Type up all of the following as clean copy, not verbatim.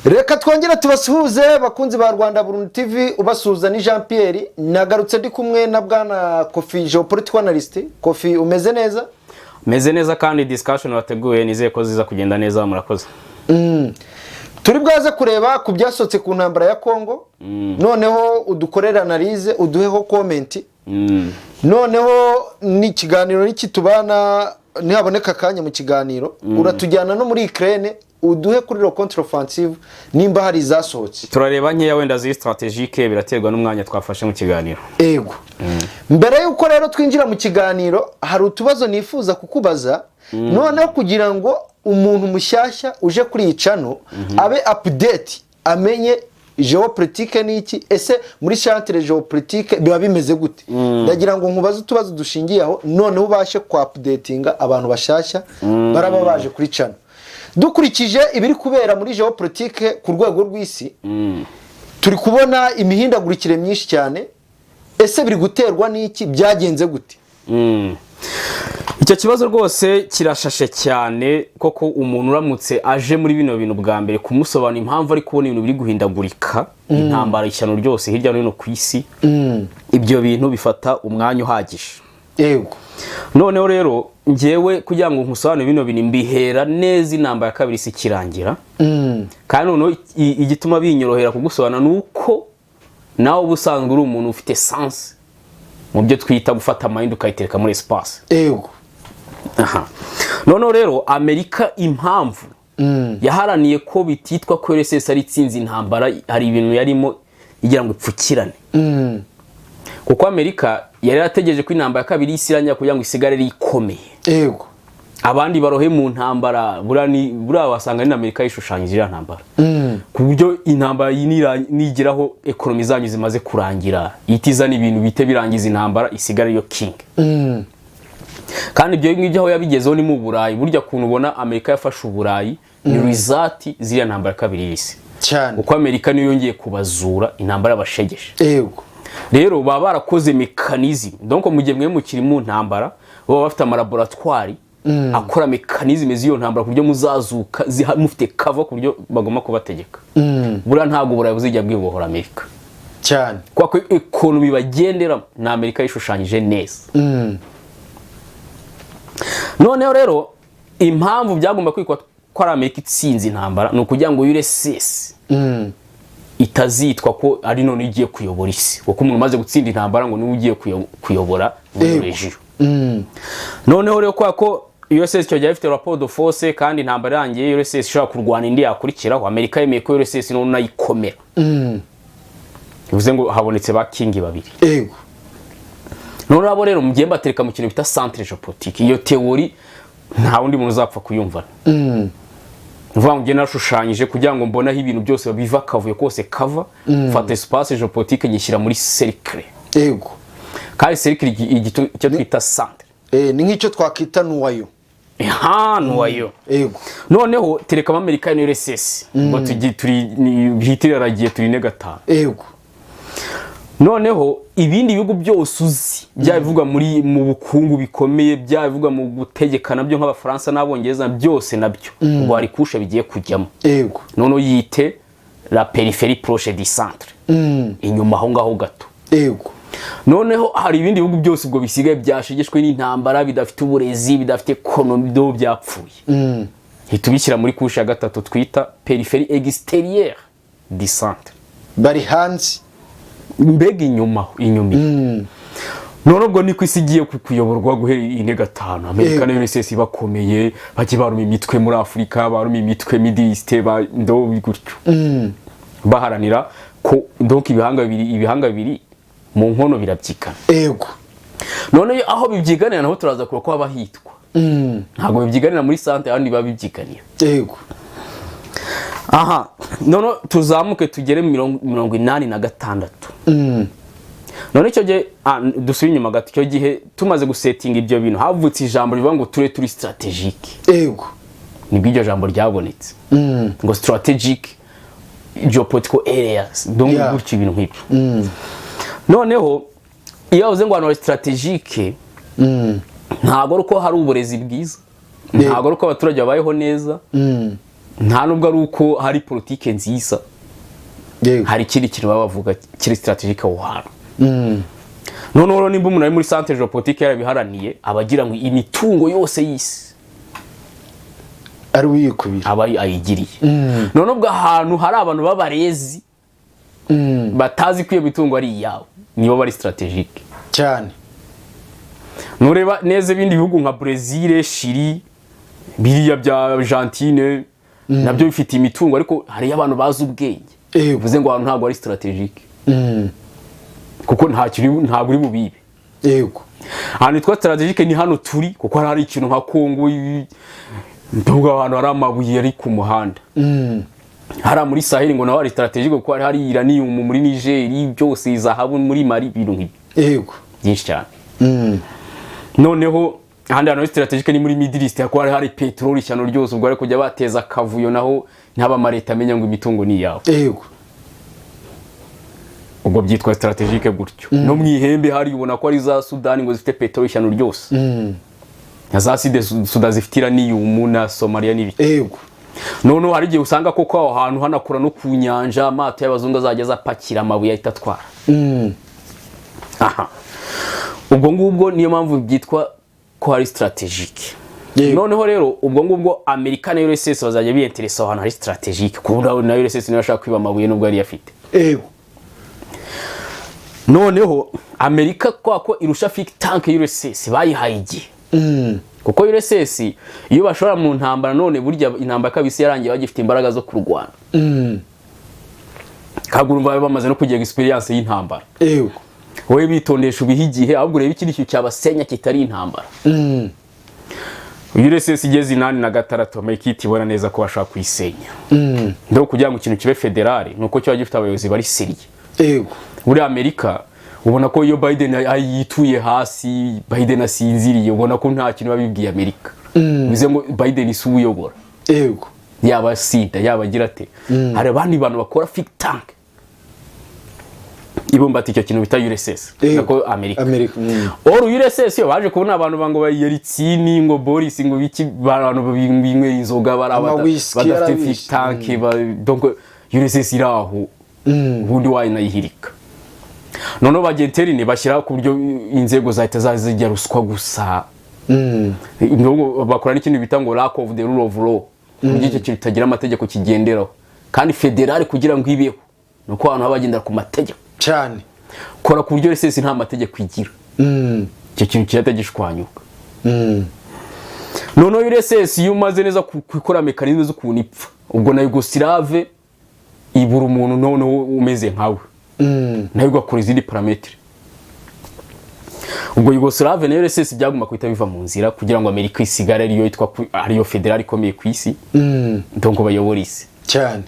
Reka twongera tubasuhuze bakunzi ba Rwanda Burundi TV, ubasuhuza ni Jean Pierre. Nagarutse ndi kumwe na bwana Kofi, geopolitical analyst. Kofi, umeze neza? Meze neza kandi discussion wateguye nizeye ko ziza kugenda neza, murakoze. Turi bwaze kureba ku byasotse ku ntambara ya Kongo. Noneho udukorera analyse, uduheho comment. Noneho ni kiganiro n'ikitubana ntihaboneka kanya mu kiganiro. Uratujyana no muri Ukraine, uduhe kuri ro contre-offensive nimba hari zasohotse. Turareba nkeya wenda zi strategique, biraterwa n'umwanya twafashe mu kiganiro. Ego. Mbere yuko rero twinjira mu kiganiro, hari utubazo nifuza kukubaza. Noneho kugira ngo umuntu mushyashya uje kuri icano abe update, amenye geopolitique niki, ese muri chantre geopolitique biba bimeze gute. Ndagira ngo nkubaze utubazo dushingiye aho, noneho ubashe ku updatinga abantu bashyashya baraba baje kuri cano. Dukurikije ibiri kubera muri geopolitique ku rwego rw'isi, turi kubona imihindagurikire myinshi cyane. Ese biri guterwa n'iki, byagenze gute? Icyo kibazo rwose kirashashe cyane, koko umuntu uramutse aje muri bino bintu bwa mbere kumusobanura impamvu ari kubona ibintu biri guhindagurika, intambara ishyano ryose hirya no hino ku isi, ibyo bintu bifata umwanya uhagije. Yego. Noneho rero ngewe kugira ngo nkusobanure bino bintu mbihera neza intambara ya kabiri isi kirangira. Kandi noneho igituma binyorohera kugusobanura nuko nawe ubusanzwe uri umuntu ufite sense mu byo twita gufata mind ukayitereka muri espace. Yego. Noneho rero Amerika impamvu yaharaniye ko bititwa ko RSS ari itsinzi intambara, hari ibintu yarimo igira ngo ipfukirane. Kuko Amerika yari yategereje ko intambara ya kabiri isiranya kugira ngo isigare rikomeye. Yego. Abandi barohe mu ntambara, bura wasanga ni Amerika yishushanyije iriya ntambara. Ku buryo intambara nigiraho ekonomi zanyu zimaze kurangira, itiza n'ibintu bite birangiza intambara isigare yo king. Kandi ibyo ngibyo aho yabigezeho ni mu Burayi. Burya kuntu ubona Amerika yafashe Uburayi ni result ziriya ntambara ya kabiri y'isi cyane. Uko Amerika niyo yongeye kubazura intambara y'abashegeshe. Yego. Rero baba barakoze mechanism, donc mu gihe mwe mukiri mu ntambara baba bafite amalaboratoire akora mechanism z'iyo ntambara ku buryo muzazuka mufite cover ku buryo bagomba kubategeka. Bura ntago Burayi buzijya bwibohora Amerika cyane, kwa ko economy bagendera na Amerika yishushanyije neza. Noneho rero impamvu byagomba kwikwa ko ari Amerika itsinzi intambara no kugira ngo URSS itazitwa ko ari none igiye kuyobora isi, kuko umuntu umaze gutsinda intambara ngo niwe ugiye kuyobora muri region. Noneho rero kwa ko URSS cyo giye ifite rapport de force, kandi intambara yangiye URSS ishobora kurwana indi yakurikiraho. Amerika yemeye ko URSS none nayikomera. Bivuze ngo habonetse ba king babiri. Yego. None abo rero mugiye batereka mu kintu bita centre geopolitique. Iyo theory nta wundi muntu uzapfa kuyumva. Mvuga ngo narashushanyije kugira ngo mbona aho ibintu byose biva kavuye kose kava, fata espace geopolitique nyishyira muri cercle. Yego. Kandi cercle icyo twita centre. Ni nk'icyo twakita nuwayo. Nuwayo. Yego. Noneho tereka Amerika ni RSS. Ngo turi hitiragiye turi negatanu. Yego. Noneho ibindi bihugu byose uzi byabivuga muri mu bukungu bikomeye, byabivuga mu gutegekana byo nk'abafaransa n'abongereza byose nabyo ngo ari kusha bigiye kujyamo. Yego. Noneho yite la périphérie proche du centre. Inyuma aho ngaho gato. Yego. Noneho hari ibindi bihugu byose ubwo bisigaye byashigeshwe n'intambara, bidafite uburezi, bidafite ekonomi, do byapfuye. Hitubishyira muri kusha gatatu twita périphérie extérieure du centre. Bari hanze mbega inyuma. None ubwo niko isi igiye kuyoborwa guhera ine gatanu. Amerika na URSS bakomeye, bajye baruma imitwe muri Afrika, baruma imitwe Middle East, ndo bigutyo. Baharanira ko donc ibihanga bibiri mu nkono birabyikana. Yego. None aho bibyiganira naho turaza kuba ko abahitwa. Ntago bibyiganira muri centre abandi babibyiganira. Yego. None tuzamuke tugere 86. None icyo gihe dusubira inyuma gato, icyo gihe tumaze gusettinga ibyo bintu havutse ijambo rivuga ngo turi strategique. Yego. Nibwo iryo jambo ryabonetse. Ngo strategic geopolitical areas, donc gutyo ibintu nk'ibyo. Noneho iyo uze ngo hano strategique ntago uko hari uburezi bwiza, ntago uko abaturage babayeho neza, nta nubwo ari uko hari politike nziza, hari ikindi kintu baba bavuga kiri strategique aho hantu. Noneho rero nimba umuntu ari muri centre géopolitique yarabiharaniye abagira ngo imitungo yose y'isi ari uyikubira aba ayigiriye. Noneho ubwo ahantu hari abantu b'abarezi batazi ko iyo mitungo ari iyabo nibo bari strategique cyane. Nureba neza ibindi bihugu nka Brazil, Chili, biriya bya Argentine nabyo bifite imitungo, ariko hari abantu bazi ubwenge bivuze ngo abantu ntabwo ari strategique kuko ntabwo uri bubibe. Yego, ahantu twa strategique ni hano turi, kuko hari ikintu nka Kongo, ntabwo abantu hari amabuye ari ku muhanda. Hari muri Sahel ngo naho ari strategique kuko hari uranium muri Niger, byose izahabu muri Mali, ibintu nk'ibi. Yego, byinshi cyane. Noneho ahandi hantu strategique ni muri Middle East, kuko hari petrol cyane ryose, ubwo ari kujya bateza kavuyo naho ntaba leta amenya ngo imitungo ni yawe. Yego, ubwo byitwa strategique gutyo. No mu ihembe hari ubona ko ari za Sudan ngo zifite petrol cyane ryose. Na za Sudan zifite uranium na Somalia n'ibiki. Yego, noneho hari igihe usanga koko aho hantu hanakura no ku nyanja, amato y'abazungu azageza apakira amabuye ahita atwara. Aha, ubwo ngubwo niyo mpamvu byitwa ko hari strategique. Noneho rero ubwo ngubwo Amerika na URSS bazajya biyenteresa ahantu hari strategique, kuko na URSS niyo ashaka kwiba amabuye nubwo yari afite. Yego, noneho Amerika ko irusha think tank URSS bayihaye igihe. Kuko URSS iyo bashora mu ntambara, none burya intambara kabisi yarangiye bagifite imbaraga zo kurwana. Kagurumva bamaze no kugira experience y'intambara. Yego, wowe bitondesha ubihigihe, ahubwo ureba ikindi kintu cyabasenya kitari intambara. URSS igeze 86 Amerika itibona neza ko bashaka kuyisenya. Ndo kugira ngo ikintu kibe federale nuko cyo gifite abayobozi bari seriye. Yego, muri Amerika ubona ko iyo Biden yituye hasi, Biden asinziriye, ubona ko nta kintu babibwiye Amerika. Bize ngo Biden isi uyobora. Yego, yaba sida yaba agira ate. Hari abandi bantu bakora think tank ibumbati icyo kintu bita URSS nako Amerika. Or URSS yo baje kubona abantu bango bayeritsini ngo Boris ngo biki abantu binywera inzoga badafite think tank donc URSS iraho ubundi wayinayihirika. Noneho bagenterine bashyira ku buryo inzego zahita zazijya ruswa gusa. Ngo bakora n'ikintu bita ngo lack of the rule of law, buryo cyo kitagira amategeko kigenderaho, kandi federal kugira ngo ibeho nuko abantu bagendera ku mategeko cyane. Kora ku buryo RSS nta mategeko igira. Cyo kintu cyatagishwanyuka. Noneho URSS yumaze neza kwikora mekanizme zo kunipfa, ubwo na Yugoslave ibura umuntu noneho umeze nkawe. Nayo gakora izindi parametre. Ubwo Yugoslave na URSS byaguma kwita biva mu nzira kugira ngo Amerika isigare ariyo yitwa ariyo federal ikomeye ku isi. Donc bayobora isi cyane.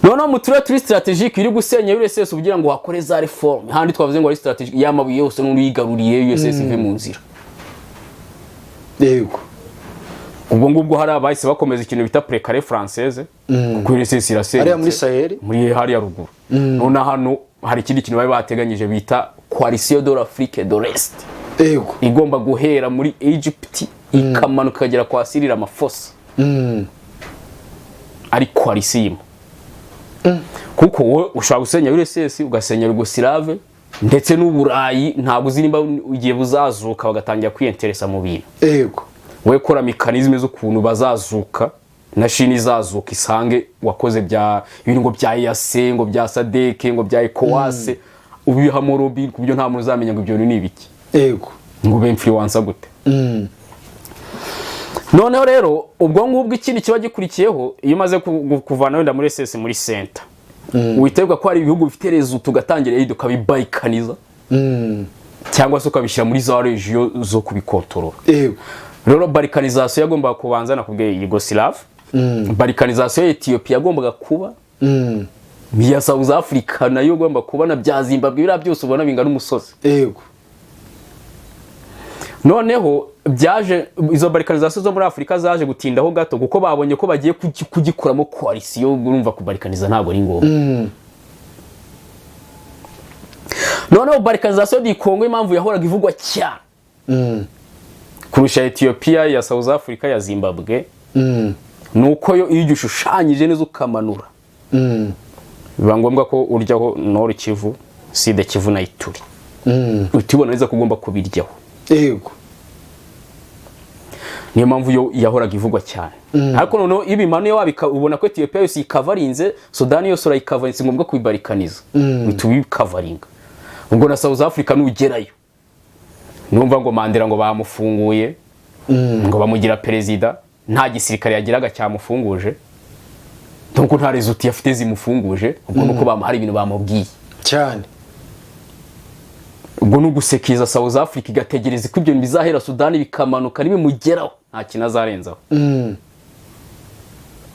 Noneho mu turi strategique iri gusenya URSS kugira ngo wakore za reform. Handi twavuze ngo ari strategique y'amabuye yose n'uyigaruriye URSS ive mu nzira. Yego, ubwo ngubwo hari abahise bakomeza ikintu bita précaré française, kuko URSS irasenye ari muri Sahel, muri hari ya ruguru. None hano hari ikindi kintu bari bateganyije bita Coalition de l'Afrique de l'Est. Yego, igomba guhera muri Egypt ikamanuka kagera kwa Syria Ramaphosa. Ari coalition. Kuko wowe ushaka gusenya URSS ugasenya Yugoslave ndetse n'Uburayi, ntabwo uzirimba ugiye buzazuka bagatangira kwiyenteresa mu bintu. Yego, we kora mekanizme zo kuntu bazazuka na Chine izazuka isange wakoze bya ibintu ngo bya EAC ngo bya SADC ngo bya ECOWAS, ubiha mu lobby ku byo nta muntu uzamenya ngo ibyo ni ibiki. Yego, ngo be influencer gute. Noneho rero ubwo ngubwo ikindi kiba gikurikiyeho iyo maze kuvana wenda muri SS muri center, witebwa ko ari ibihugu bifite rezo tugatangira yido kabibayikaniza, cyangwa se ukabishyira muri za regio zo kubikontorora. Yego, rero balkanization yagomba kubanza na kubwe Yugoslav, balkanization ya Ethiopia yagombaga kuba, ya South Africa nayo yagomba kuba, na bya Zimbabwe bira byose ubona bingana umusozi. Yego, noneho byaje izo balkanization zo muri Afrika zaje gutindaho gato kuko babonye ko bagiye kugikuramo coalition, urumva ku balkaniza ntabwo ari ngombwa. Noneho balkanization di Kongo impamvu yahoraga ivugwa cyane kurusha Ethiopia, ya South Africa, ya Zimbabwe, nuko yo iyo ushushanyije neza ukamanura biba ngombwa ko uryaho Nord Kivu, Sud Kivu na Ituri utibona neza ko ugomba kubiryaho. Yego. Niyo mpamvu yo yahoraga ivugwa cyane. Ariko noneho ibimanuye ubona ko Ethiopia yose ikavarinze, Sudan yose urayikavarinze, ngombwa kubibarikaniza bitubikavaringa. Ubwo na South Africa nugerayo numva ngo Mandela ngo bamufunguye ngo bamugira perezida, nta gisirikare yagiraga cyamufunguje, donc nta result yafite zimufunguje, ubwo nuko hari ibintu bamubwiye cyane. Ubwo nugusekiza South Africa igategereza ko ibyo bizahera Sudan bikamanuka nibimugeraho nta kinazarenzaho.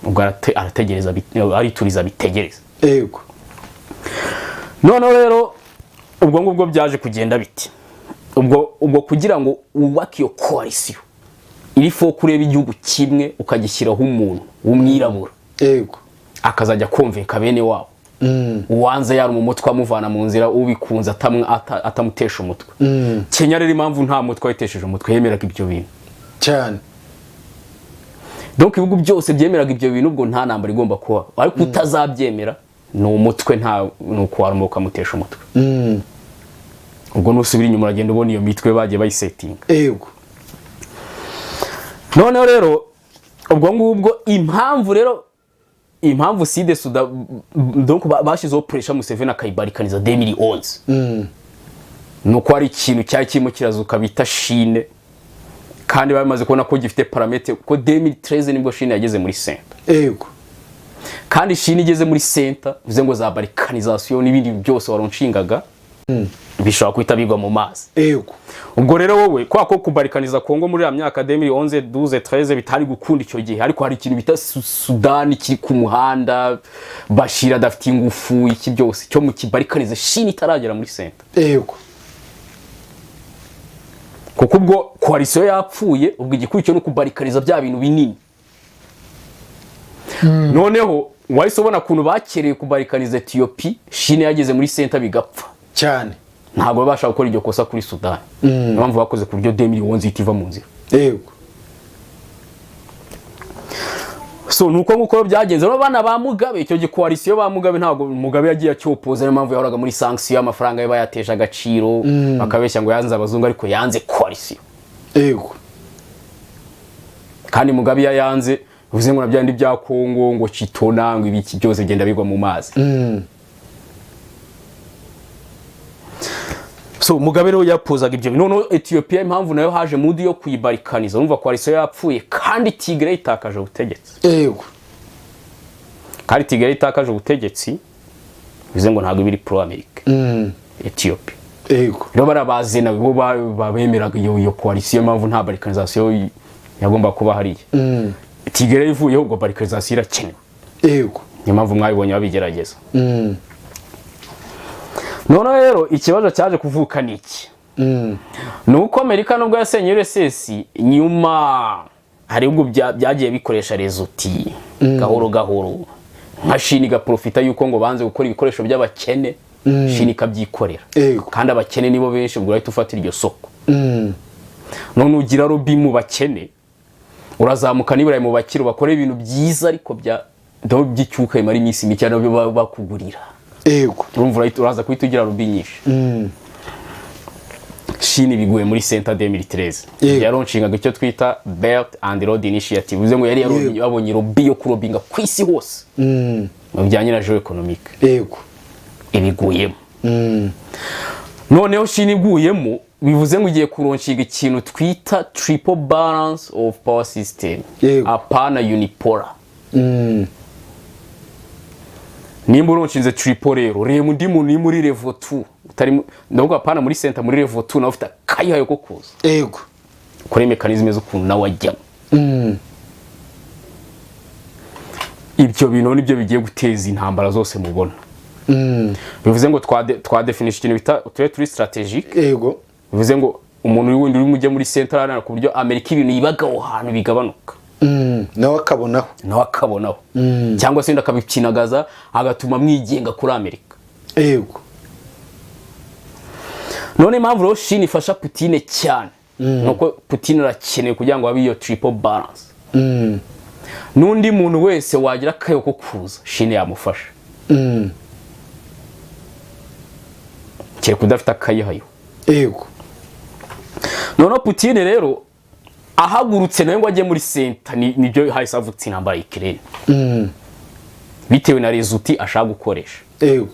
Ubwo arategereza arituriza bitegereza. Yego. None rero ubwo ngubwo byaje kugenda biti. Ubwo kugira ngo ubake iyo coalition iri fo kureba igihugu kimwe ukagishyiraho umuntu w'umwirabura. Yego. Akazajya kumveka bene wabo. Uwanze yari mu mutwe amuvana mu nzira, ubikunze atamutesha umutwe. Kenya rero impamvu nta mutwe yitesheje umutwe yemeraga ibyo bintu cyane. Donc ibihugu byose byemeraga ibyo bintu, ubwo nta nambara igomba kuba, ariko utazabyemera ni umutwe, nta nuko warumuka mutesha umutwe. Ubwo nusubira inyuma uragenda ubona iyo mitwe bagiye bayisetinga. Yego. None rero ubwo ngubwo impamvu Sud Sudan donc bashizeho pressure Museveni akayibarikaniza 2011 nuko ari ikintu cyari kirimo kirazuka bita Chine, kandi bamaze kubona ko gifite parametre ko 2013 nibwo Chine yageze muri center. Yego. Kandi Chine igeze muri center bivuze ngo za balikanisation n'ibindi byose waronshingaga bishobora kwita bigwa mu mazi. Yego. Ubwo rero wowe kwa ko kubarikaniza Kongo muri ya myaka 2011 12 13 bitari gukunda icyo gihe, ariko hari ikintu bita Sudan kiri ku muhanda, Bashir adafite ingufu, iki byose cyo mu kibarikanize Chine itaragera muri center. Yego. Kuko ubwo coalition yapfuye, ubwo igikurikiye no kubarikaniza bya bintu binini. Noneho wahise ubona kuntu bakereye kubarikaniza Ethiopia, Chine yageze muri center bigapfa cyane. Ntabwo babasha gukora iryo kosa kuri Sudan. Impamvu bakoze ku buryo 2011 itiva mu nzira. Yego. So nuko nguko byagenze. Rero bana ba Mugabe, icyo gikoalisiyo ba Mugabe ntabwo Mugabe yagiye acyopoza, niyo mpamvu yahoraga muri sanction, amafaranga ye bayateje agaciro, bakabeshya ngo yanze abazungu, ariko yanze coalition. Yego. Kandi Mugabe yanze uvuze ngo nabyandi bya Kongo ngo Chitona ngo ibiki byose bigenda bigwa mu mazi. So Mugabe rero yapozaga ibyo. None Ethiopia impamvu nayo haje mudi yo kuyibarikaniza, urumva coalition yapfuye kandi Tigray itakaje ubutegetsi. Yego. Kandi Tigray itakaje ubutegetsi bivuze ngo ntabwo biri pro America. Ethiopia. Yego. Rero barabaze nabo babemeraga iyo coalition, impamvu nta balikanisation yagomba kuba hariya. Tigray ivuyeho ubwo balikanisation irakenewe. Yego. Niyo mpamvu mwabibonye babigerageza. None rero ikibazo cyaje kuvuka niki? Nuko Amerika nubwo yasenye URSS, nyuma hari ubwo byagiye bikoresha rezuti gahoro gahoro, nka Chine igaprofita yuko ngo banze gukora ibikoresho by'abakene, Chine ikabyikorera. Kandi abakene nibo benshi, ubwo rahita ufatira iryo soko. None ugira lobby mu bakene, urazamuka nibura mu bakiro bakora ibintu byiza, ariko by'icyuka imara iminsi mike nabyo bakugurira. Yego. Urumva uraza kwita ugira lobby nyinshi. Chine biguye muri center 2013. Yaronshingaga icyo twita Belt and Road Initiative, bivuze ngo yari yabonye lobby yo kurobinga ku isi hose mu bijyanye na geo-economic. Yego. Ibiguyemo. Noneho Chine iguyemo bivuze ngo igiye kuronshinga ikintu twita triple balance of power system, apana unipolar. Nimba uronshinze triple rero undi muntu ni muri level 2 utari ndavuga apana muri center, muri level 2 nawe ufite kayihayo ko kuza. Yego. Kuri mechanism z'ukuntu nawe wajyamo. Ibyo bintu nibyo bigiye guteza intambara zose mubona. Bivuze ngo twa definition ikintu bita turi strategic. Yego. Bivuze ngo umuntu wundi uri mujye muri center arana ku buryo Amerika ibintu yibagaho ahantu bigabanuka. Nawe akabonaho. Cyangwa se ndakabikinagaza agatuma mwigenga kuri Amerika. Yego. None impamvu rero Chine ifasha Putin cyane nuko Putin arakeneye kugira ngo abe iyo triple balance. n'undi muntu wese wagira akayo ko kuza Chine yamufasha kereka udafite akayihayo. Yego. Noneho Putin rero ahagurutse nawe ngo ajye muri center nibyo hahise avutse intambara y'Ukraine bitewe na rezuti ashaka gukoresha. Yego.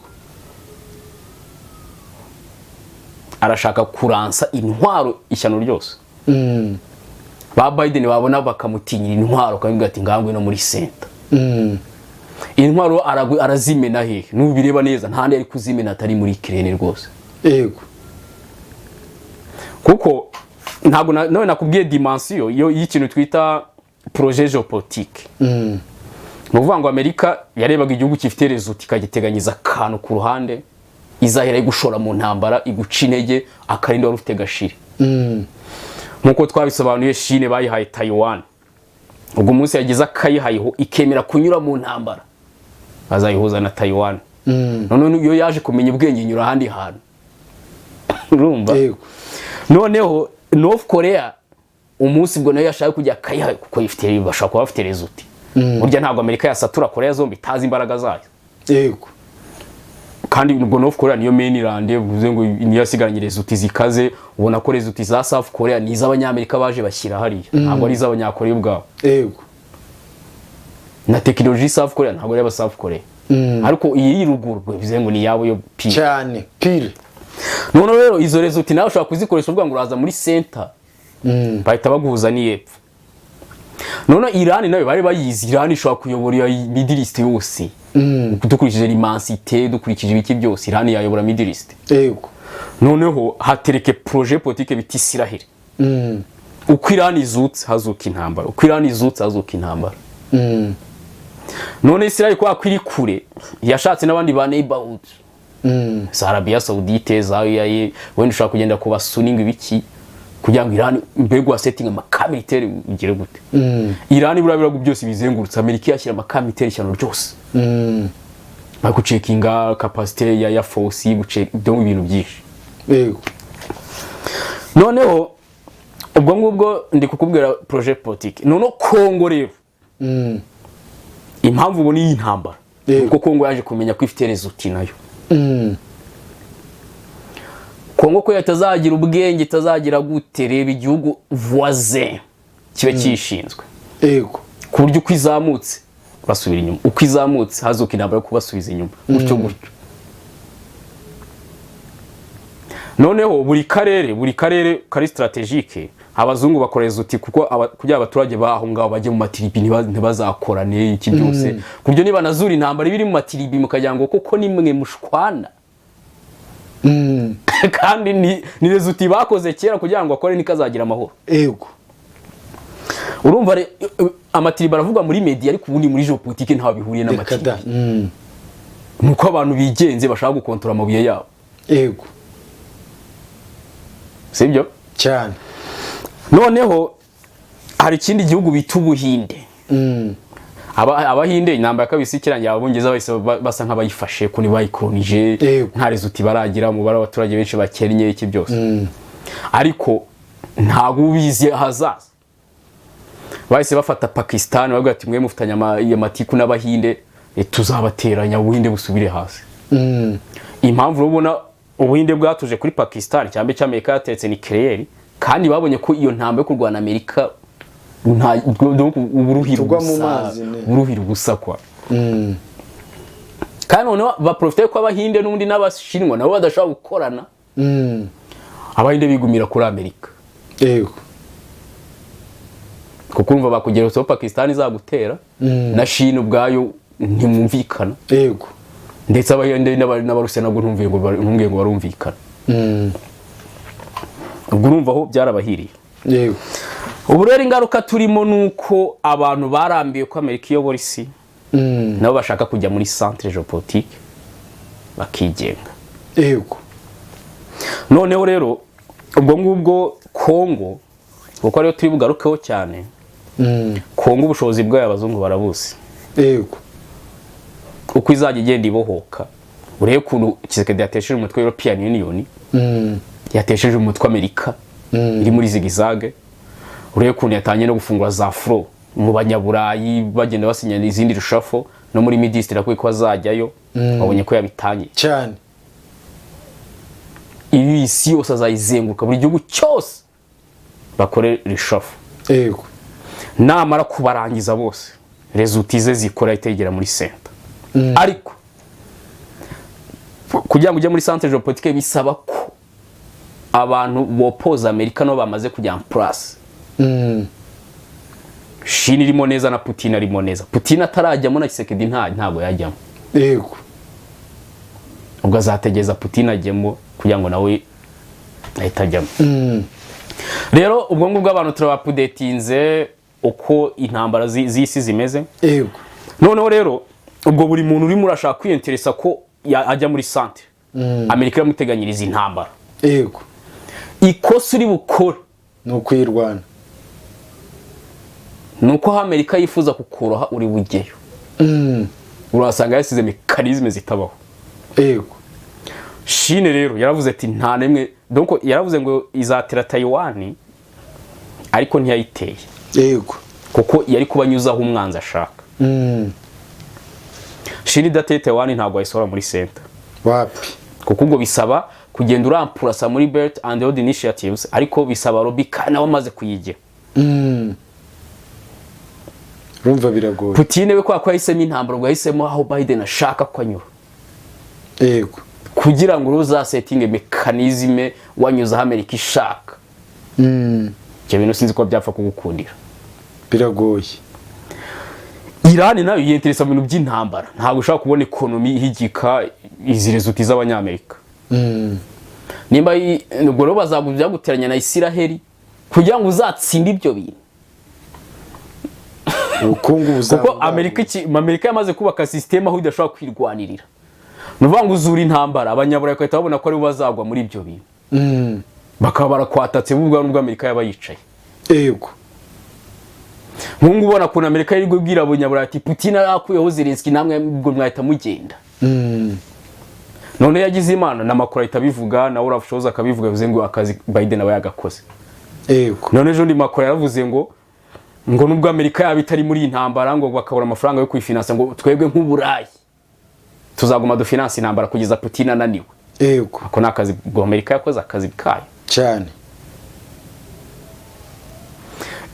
Arashaka kuransa intwaro ishyano ryose. Ba Biden babona bakamutinyira intwaro kandi ati ngangwe no muri center. Intwaro arazimena hehe nubireba neza ntandi ari kuzimena atari muri Ukraine rwose. Yego. Kuko ntago nawe nakubwiye dimension y'ikintu twita projet géopolitique. Nuvuga ngo Amerika yarebaga igihugu gifite rezuti kagiteganyiriza akantu ku ruhande izahera gushora mu ntambara iguca intege akarinda wari ufite gashiri. Nkuko twabisobanuye Chine bayihaye Taiwan. Ubwo munsi yagize akayihayeho ikemera kunyura mu ntambara azayihuza na Taiwan. None iyo yaje kumenya ubwenge nyura handi hantu. Urumva? Noneho North Korea umunsi bwo nayo yashaka kujya akayihaye kuko ifite bashaka kuba bafite rezuti. Burya ntabwo Amerika yasatura Korea zombi tazi imbaraga zayo. Yego. Kandi ubwo North Korea niyo mainland buvuze ngo niyo yasigaranye rezuti zikaze ubona ko rezuti za South Korea ni iz'abanyamerika baje bashyira hariya ntabwo ari iz'abanyakoreya ubwabo. Yego. Na technology South Korea ntabwo ari South Korea. Ariko iyi ruguru bivuze ngo ni yabo yo pire. Cyane pire. None rero izo rezuti nawe ushaka kuzikoresha ubwo ngo uraza muri center. Bahita baguhuza ni yepfo. None Iran nawe bari bayizi Iran ishobora kuyobora Middle East yose. Dukurikije l'immensité dukurikije ibiki byose Iran yayobora Middle East. Yego. Noneho hatereke projet politique biti Israel. Uko Iran izutse hazuka intambara. Uko Iran izutse hazuka intambara. None Israel kwa kwiri kure yashatse n'abandi ba neighborhood. Arabia Saudite zayo wenda ushaka kugenda ku basuninga ibiki kugira ngo Iran mbego setting amakamiliteri ugire gute. Iran burabirago byose bizengurutse Amerika yashyira amakamiliteri cyano ryose. Bako checkinga capacity ya force guce byo ibintu byinshi. Yego. Noneho ubwo ngubwo ndi kukubwira projet politique. None Kongo rero. Impamvu ubona iyi ntambara. Kuko Kongo yaje kumenya ko ifite rezuti nayo. Kongo ko yatazagira ubwenge itazagira gute reba igihugu voisin kibe kishinzwe. Yego. Ku buryo uko izamutse basubira inyuma uko izamutse hazuka intambara yo kubasubiza inyuma gutyo gutyo. Noneho buri karere kari strategique abazungu bakoreza uti kuko kugira abaturage baho ngaho baje mu matiribi ntibazakorane iki byose kuryo niba nazuri intambara ibiri mu matiribi mukajya ngo koko nimwe mushwana. Kandi ni rezuti bakoze kera kugira ngo akore nikazagira amahoro. Yego. Urumva amatiriba aravuga muri media ariko ubundi muri geopolitique nta bihuriye n'amatiriba. Nuko abantu bigenze bashaka gukontrola amabuye yabo. Yego. Sibyo? Cyane. Noneho hari ikindi gihugu bita Ubuhinde. Abahinde intambara kabisi kirangiye abongereza bahise basa nk'abayifashe ko ni bayikolonije nta rezuti baragira mu bara abaturage benshi bakennye iki byose. Ariko ntago ubizi hazaza. Bahise bafata Pakistan bavuga ati mwe mufitanya amatiku n'Abahinde tuzabateranya Ubuhinde busubire hasi. Impamvu ubona Ubuhinde bwatuje kuri Pakistan cyambe cy'Amerika yatetse ni nucleaire kandi babonye ko iyo ntambwe yo kurwana Amerika nta uburuhiro gusa kwa. Kandi noneho baprofite ko Abahinde n'undi n'Abashinwa nabo badashaka gukorana. Abahinde bigumira kuri Amerika. Yego. Kuko umva bakugera so Pakistan izagutera na China ubwayo ntimumvikana. Yego. Ndetse Abahinde n'Abarusiya nabwo ntumve ngo barumvikana. Ubwo urumva aho byarabahiriye. Yego. Ubu rero ingaruka turimo nuko abantu barambiye ko Amerika iyobora isi. Nabo bashaka kujya muri centre géopolitique bakigenga. Yego. Noneho rero ubwo ngubwo Kongo kuko ariyo turi bugarukeho cyane. Kongo ubushobozi bwayo abazungu barabuzi. Yego. Uko izajya igenda ibohoka. Urebe kuntu Tshisekedi yatesheje umutwe European Union. Yatesheje umutwe Amerika. Iri muri zigizage. Urebe kuntu yatangiye no gufungura za fro mu banyaburayi bagenda basinyana izindi rushafo no muri midisitiri akwiye ko azajyayo babonye ko yabitangiye cyane. iyi isi yose azayizenguruka buri gihugu cyose bakore rushafo. Yego. Namara kubarangiza bose rezutize zikora itegera muri center. Ariko kugira ngo ujye muri centre geopolitique bisaba ko abantu bopoza Amerika no bamaze kujya en place. Chine irimo neza na Putin arimo neza. Putin atarajyamo na Tshisekedi ntago yajyamo. Yego. Ubwo azategeza Putin ajyemo kugira ngo nawe ahitajyamo. Rero ubwo ngubwo abantu turabapudetinze uko intambara z'isi zimeze. Yego. Noneho rero ubwo buri muntu urimo urashaka kwiyinteresa ko ajya muri centre. Amerika iramuteganyiriza intambara. Yego. Ikosa uri bukora no kwirwana. Nuko Amerika yifuza kukoroha uri bugeyo. Urasanga yasize mekanizme zitabaho. Yego. Chine rero yaravuze ati nta nemwe donc yaravuze ngo izatera Taiwan ariko ntiyayiteye. Yego. Kuko yari kubanyuzaho umwanzi ashaka. Chine idateye Taiwan ntabwo ayisora muri center. Wapi? Kuko ubwo bisaba kugenda urampurasa muri Belt and Road Initiatives ariko bisaba lobby kana wamaze kuyigira. Rumva biragoye. Putin we kwa yahisemo intambara ubwo yahisemo aho Biden ashaka kwanyura. Yego. Kugira ngo ruza setting mekanizme wanyuza Amerika ishaka. Cyo bintu sinzi ko byapfa kugukundira. Biragoye. Iran nayo yinteresa mu bintu by'intambara. Ntabwo ushaka kubona economy ihigika izi results z'abanyamerika. Nimba ubwo rero bazagubya guteranya na Israel kugira ngo uzatsinde ibyo bintu. Ubukungu buzaba. Kuko Amerika yamaze kubaka system aho idashobora kwirwanirira. Nuvuga ngo uzura intambara abanyaburayi kwita babona ko ari bazagwa muri ibyo bintu. Bakaba barakwatatse bubwa n'ubwo Amerika yabayicaye. Yego. Mungu ubona ko Amerika iri kubwira abanyaburayi ati Putin arakuyeho Zelensky namwe ubwo mwahita mugenda. None yagize imana na Macron itabivuga na Olaf Scholz akabivuga bivuze ngo akazi Biden aba yagakoze. Yego. None ejo ndi Macron yaravuze ngo nubwo Amerika yabitari muri intambara ngo bakabura amafaranga yo kwifinansa ngo twebwe nk'uburayi tuzaguma do finance intambara kugeza Putin ananiwe. Yego. Ako nakazi ngo Amerika yakoze akazi kayo cyane.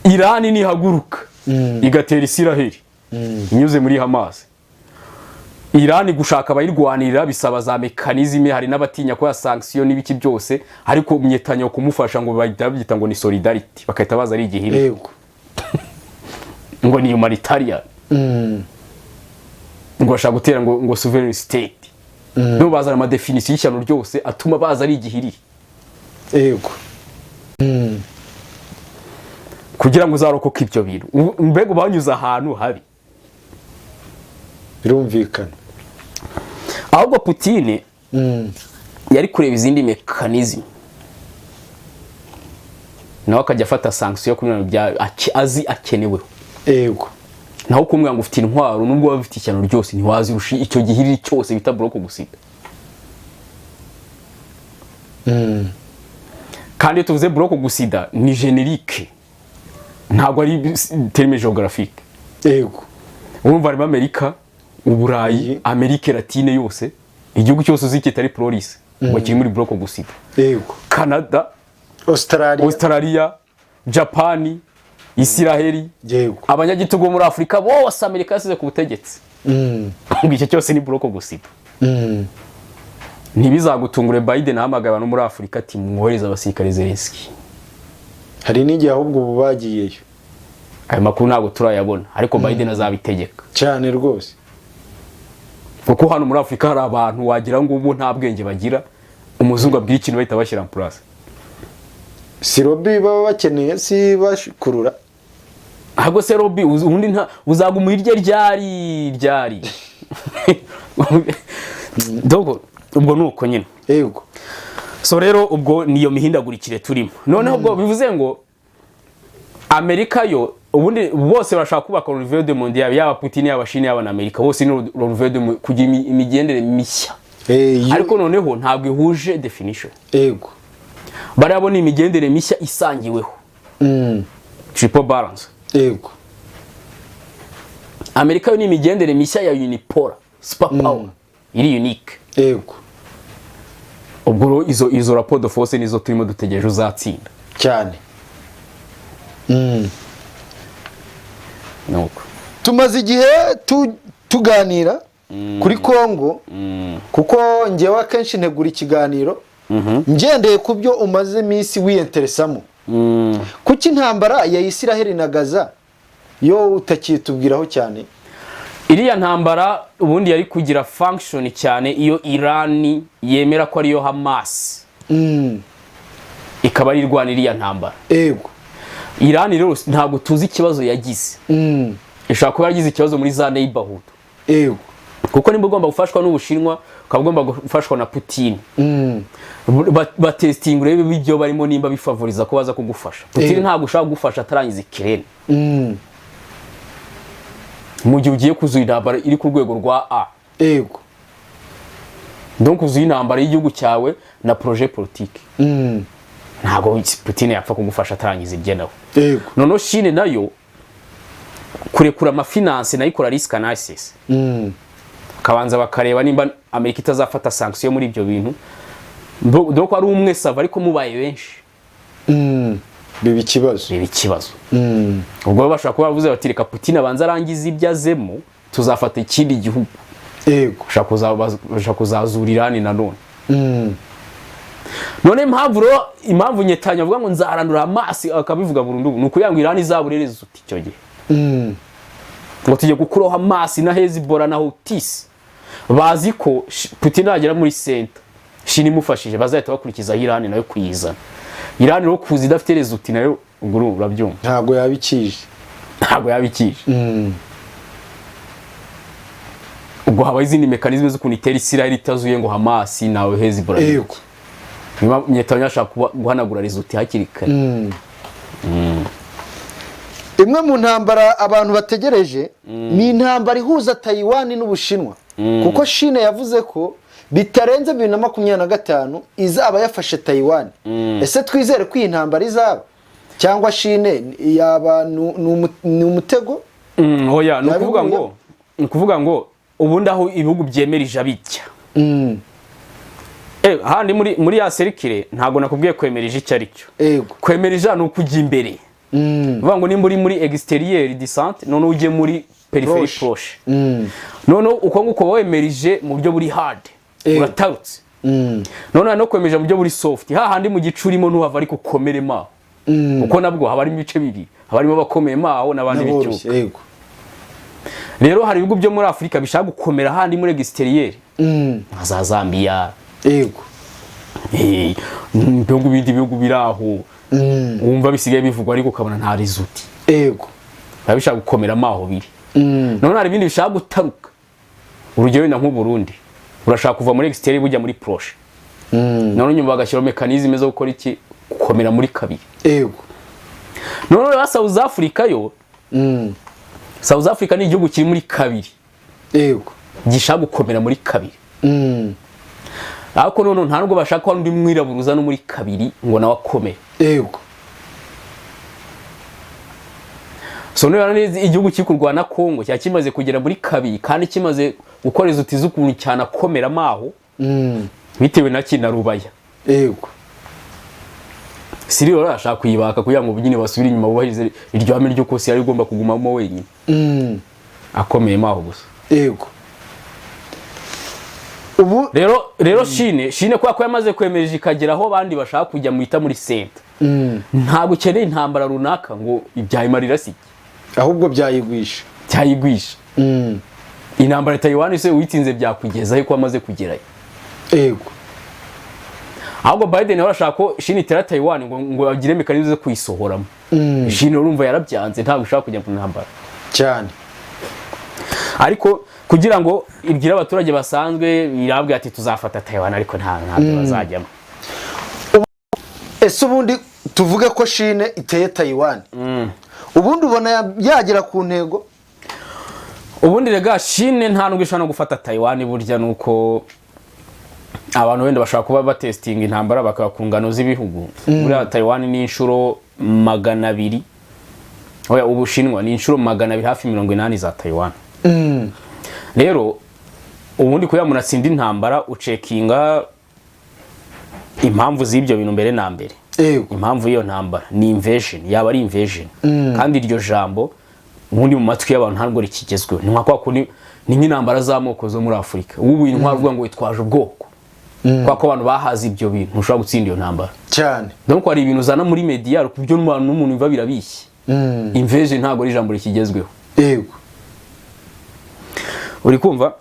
Iran ni haguruka igatera Israel inyuze muri Hamas. Iran gushaka abayirwanirira bisaba za mekanizme hari n'abatinya ko ya sanction n'ibiki byose ariko myetanyo kumufasha ngo babyita ngo ni solidarity bakahita baza ari igihiri. Yego. Ngo ni humanitarian. Ngo ashaka gutera ngo sovereign state. No bazana ama definition y'ishyano ryose atuma baza ari igihiri. Yego. Kugira ngo uzarokoke ibyo bintu. Mbego banyuza ahantu habi. Birumvikana. Ahubwo Putin yari kureba izindi mekanizme. Nawe akajya afata sanction ku bintu bya azi akenewe. Yego. Naho kumwe ngo ufite intwaro nubwo waba ufite icyano ryose ntiwazirusha icyo gihiriri cyose bita block gusida. Kandi tuvuze block gusida ni generique. Ntabwo ari terme géographique. Yego. Urumva ari Amerika, Uburayi, Amerika Latine yose, igihugu cyose uzikita ari Prolis, ngo kiri muri block gusida. Yego. Canada, Australia, Japan, Israel, yego. Abanyagitugu muri Afrika bose Amerika yasize ku butegetsi. Icyo cyose ni block gusida. Ntibizagutungure Biden ahamagara no muri Afrika ati mwohereza abasirikare Zelensky. Hari n'igihe ahubwo bubagiyeyo. Ayo makuru ntabwo turayabona ariko Biden azabitegeka. Cyane rwose. Kuko hano muri Afrika hari abantu wagira ngo ubu nta bwenge bagira umuzungu abwira ikintu bahita bashyira en place. Si lobby baba bakeneye si bashikurura. Ahubwo se lobby ubundi nta uzaguma irye ryari. Dogo ubwo nuko nyine. Yego. So rero ubwo niyo mihindagurikire turimo. Noneho ubwo bivuze ngo Amerika yo ubundi bose bashaka kubaka Renouveau du Monde yaba Putin yaba Chine yaba na Amerika bose ni Renouveau du Monde kugira imigendere mishya. Ariko noneho ntabwo ihuje definition. Yego. Barabona imigendere mishya isangiweho. Triple balance. Yego. Amerika yo ni imigendere mishya ya unipolar super power iri unique. Yego. Ubwo izo rapport de force nizo turimo dutegereje uzatsinda cyane. nuko Tumaze igihe tuganira kuri Kongo kuko njyewe akenshi ntegura ikiganiro ngendeye ku byo umaze iminsi wiyenteresamo. Kuki intambara ya Israel na Gaza yo utakitubwiraho cyane? Iriya ntambara ubundi yari kugira function cyane iyo Iran yemera ko ariyo Hamas ikaba irwana iriya ntambara. Yego. Iran rero ntabwo tuzi ikibazo yagize. Ishaka kuba yagize ikibazo muri za neighborhood. Yego. Kuko nimba ugomba gufashwa n'Ubushinwa ukaba ugomba gufashwa na Putin. Batesting urebe ibyo barimo nimba bifavoriza ko baza kugufasha. Putin ntabwo ushaka gufasha atarangiza Ukraine. Mu gihe ugiye kuzuye intambara iri ku rwego rwa A. Yego. Donc uzuye intambara y'igihugu cyawe na projet politique. Ntabwo Putin yapfa kugufasha atarangiza ibyenaho. Yego. Noneho Chine nayo kurekura amafinance nayo ikora risk analysis. Kabanza bakareba nimba Amerika itazafata sanction muri ibyo bintu. Donc ari umwe sava ariko mubaye benshi. Bibi kibazo. Ubwo bashaka kuba bavuze bati reka Putin abanza arangiza ibyazemo tuzafata ikindi gihugu. Yego. Ushaka kuzazura Iran nanone. None impamvu Nyetanya avuga ngo nzarandura Hamas akabivuga burundu nuko yanga Iran izaburereza uti cyo gihe. Ngo tujye gukuraho Hamas na Hezbollah na Houthis. Bazi ko Putin agera muri center. Chine imufashije bazahita bakurikiza Iran nayo kuyizana. Iran ro kuzi idafite rezuti nayo nguru urabyumva. Ntago yabikije. Ubwo haba izindi mekanizme zo kunitera Israel itazuye ngo Hamas nawe Hezbollah. Yego. Niba Nyetanya ashaka guhanagura rezuti hakiri kare. Imwe mu ntambara abantu bategereje ni intambara ihuza Taiwan n'Ubushinwa. Kuko Chine yavuze ko bitarenze 2025 izaba yafashe Taiwan. Ese twizere ko iyi ntambara izaba cyangwa Chine yaba ni umutego? Oya ni kuvuga ngo ubundi aho ibihugu byemerije abijya. Handi muri ya serikire ntago nakubwiye kwemerije icyo ari cyo. Yego. Kwemerije no kujya imbere. Vuga ngo nimba uri muri exterieur descente none uje muri peripherie proche. None uko nguko wemerije mu buryo buri hard. Uratarutse. None no kwemeje mu buryo buri soft. Hahandi mu gicurimo ntuhava ariko komerema. Uko nabwo haba ari ibice bibiri. Haba arimo bakomema aho nabandi bicyuka. Yego. Rero hari ibihugu byo muri Afrika bishaka gukomera handi muri exterieur. Za Zambia. Yego. Mbongo bindi bihugu biraho. Wumva bisigaye bivugwa ariko ukabona nta rezuti. Yego. Babishaka gukomera amaho biri. None hari ibindi bishaka gutaruka. Urugero wenda nk'u Burundi. Urashaka kuva muri exterieur bujya muri proche. None nyuma bagashyira mekanizme zo gukora iki gukomera muri kabiri. Yego. None South Africa yo. South Africa ni igihugu kiri muri kabiri. Yego. Gishaka gukomera muri kabiri. Ariko none nta nubwo bashaka ko undi mwiraburuza no muri kabiri ngo nawe akomere. Yego. So none igihugu kikurwana Kongo cyakimaze kugera muri kabiri kandi kimaze gukoreza utiza ukuntu cyane akomera amaho. Bitewe na kina Rubaya. Yego. Siri rero ashaka kuyibaka kugira ngo bugine basubire inyuma bubahirize iryo hame ryo kose yari igomba kugumamo wenyine. Akomeye maho gusa. Yego. Rero Chine kwa ko yamaze kwemereje ikageraho abandi bashaka kujya muhita muri center. Ntabwo ukeneye intambara runaka ngo ibyayimarira siki. Ahubwo byayigwisha. Intambara Taiwan se uyitinze byakugezaho ko amaze kugerayo. Yego. Ahubwo Biden arashaka ko Chine itera Taiwan ngo agire mekanizme zo kuyisohoramo. Chine urumva yarabyanze ntabwo ushaka kujya mu ntambara. Cyane. Ariko kugira ngo ibwira abaturage basanzwe irabwe ati tuzafata Taiwan ariko ntabwo bazajyamo. Ese ubundi tuvuge ko Chine iteye Taiwan. Ubundi ubona yagera ku ntego? Ubundi rega Chine nta nubwo ishaka no gufata Taiwan burya nuko abantu wenda bashaka kuba batesting intambara bakakungano z'ibihugu. Muri Taiwan ni inshuro 200 oya Ubushinwa ni inshuro 200 hafi 80 za Taiwan. Rero ubundi kuya munatsinda intambara ucekinga impamvu z'ibyo bintu mbere na mbere. Impamvu iyo ntambara ni invasion, yaba ari invasion. Kandi iryo jambo ubundi mu matwi y'abantu ntabwo rikigezweho. Ni nka kundi ni nk'intambara z'amoko zo muri Afurika. Ubu intwaro uvuga ngo itwaje ubwoko. Kwa ko abantu bahaza ibyo bintu ntushobora gutsinda iyo ntambara. Cyane. Donc hari ibintu zana muri media ku byo n'umuntu biva birabishye. Invasion ntabwo ari ijambo rikigezweho. Yego. Uri kumva?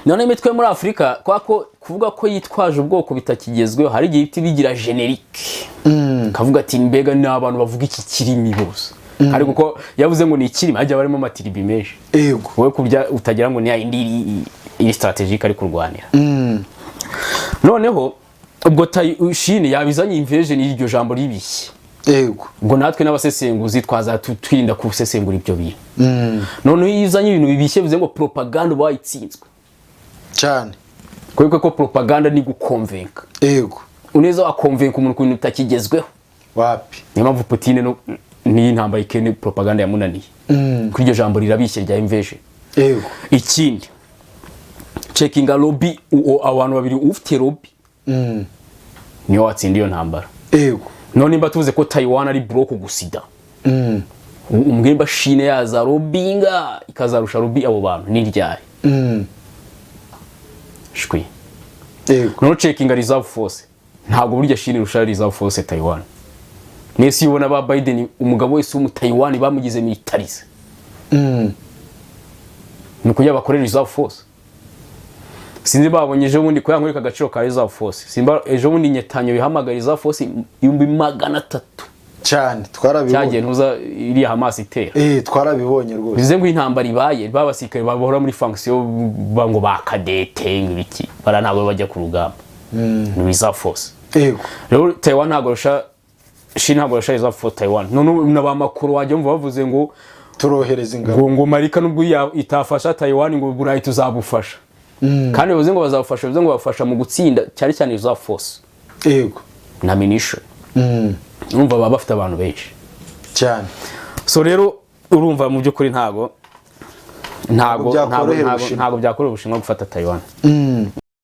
None imitwe muri Afurika kwa ko kuvuga ko yitwaje ubwoko bitakigezweho hari igihe biti bigira generique. Kavuga ati mbega ni abantu bavuga iki kirimi bose. Ariko ko yavuze ngo ni ikirimi ajya barimo matiribi menshi. Yego. Wowe kubya utagira ngo ni ya indi strategique ari kurwanira. Noneho ubwo Chine yabizanye invasion y'iryo jambo ribishye. Yego. Ngo natwe n'abasesenguzi twaza twirinda kusesengura ibyo bintu. Noneho yizanye ibintu bibishye bivuze ngo propaganda bayitsinzwe. Cyane. Ko propaganda ni gukonvenka. Yego. Uneza wakonvenka umuntu kuntu utakigezweho. Wapi? Niyo mpamvu Putin no ni intambara ikene propaganda yamunaniye. Kuri iryo jambo rirabishye rya invasion. Yego. Ikindi checking a lobby abantu babiri ufite lobby. Niyo watsinda iyo ntambara. Yego. None imba tuvuze ko Taiwan ari block gusida. Umwemba Chine yaza lobbyinga ikazarusha lobby abo bantu ni ryari. Shwi. Yego. No checking a reserve force. Ntabwo burya Chine rusha reserve force Taiwan. Nesi ubona ba Biden umugabo wese mu Taiwan bamugize militarize. Nuko yabakorera reserve force. Sinzi babonye ejo bundi kuyankurika agaciro ka reserve force. Simba ejo bundi nyetanyo bihamagara reserve force 300. Cyane twarabibonye. Cyagiye ntuza iri Hamas itera. Twarabibonye rwose. Bize ngo intambara ibaye babasirikare babahora muri fonction bango bakadete ngibiki. Bara ntabwo bajya ku rugamba. Ni reserve force. Yego. Rero Taiwan ntabwo rusha China ntabwo rusha reserve force Taiwan. None naba makuru wajya mva bavuze ngo turohereza ingabo. Ngo Amerika nubwo itafasha Taiwan ngo Burayi tuzabufasha. Kandi bavuze ngo bazafasha bivuze ngo bafasha mu gutsinda cyari cyane reserve force. Yego. Na munition. Urumva baba bafite abantu benshi. Cyane. So rero urumva mu byukuri ntago byakorera Ubushinwa gufata Taiwan.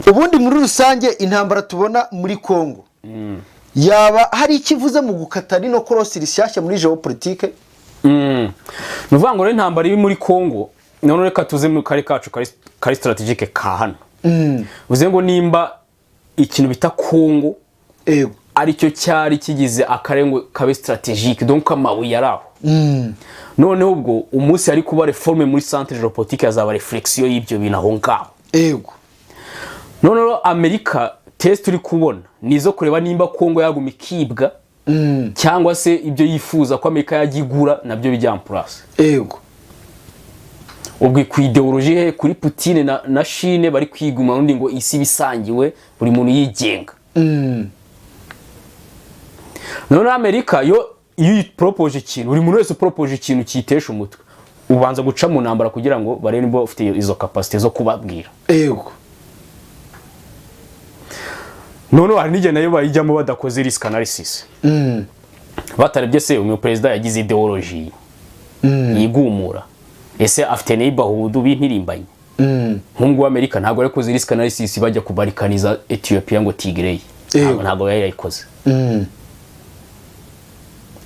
Ubundi muri rusange intambara tubona muri Kongo. Yaba hari ikivuze mu gukatari no cross rishyashya muri geopolitique. Nuvuga ngo intambara iri muri Kongo none reka tuze mu kare kacu kari strategique ka hano. Uze ngo nimba ikintu bita Kongo ari cyo cyari kigize akarengo kabe strategique donc amabuye yaraho. None ubwo umunsi ari kuba reforme muri centre geopolitique azaba reflexion y'ibyo bintu aho ngaho. Yego. None Amerika test uri kubona nizo kureba nimba Kongo yaguma ikibwa cyangwa se ibyo yifuza ko Amerika yagigura nabyo bijya en place. Yego. Ubwo ku ideologie he kuri Putin na Chine bari kwiguma undi ngo isi bisangiwe buri muntu yigenga. None Amerika yo propose ikintu buri muntu wese propose ikintu kitesha umutwe ubanza guca mu ntambara kugira ngo barebe niba ufite izo capacity zo kubabwira. Yego. None hari nige nayo bayijyamo badakoze risk analysis. Batarebye se umu president yagize ideologie. Yigumura. Ese afite neighborhood bintirimbanye. Nkungu Amerika ntabwo ari koze risk analysis bajya kubarikaniza Ethiopia ngo Tigray. Ntabwo yayikoze.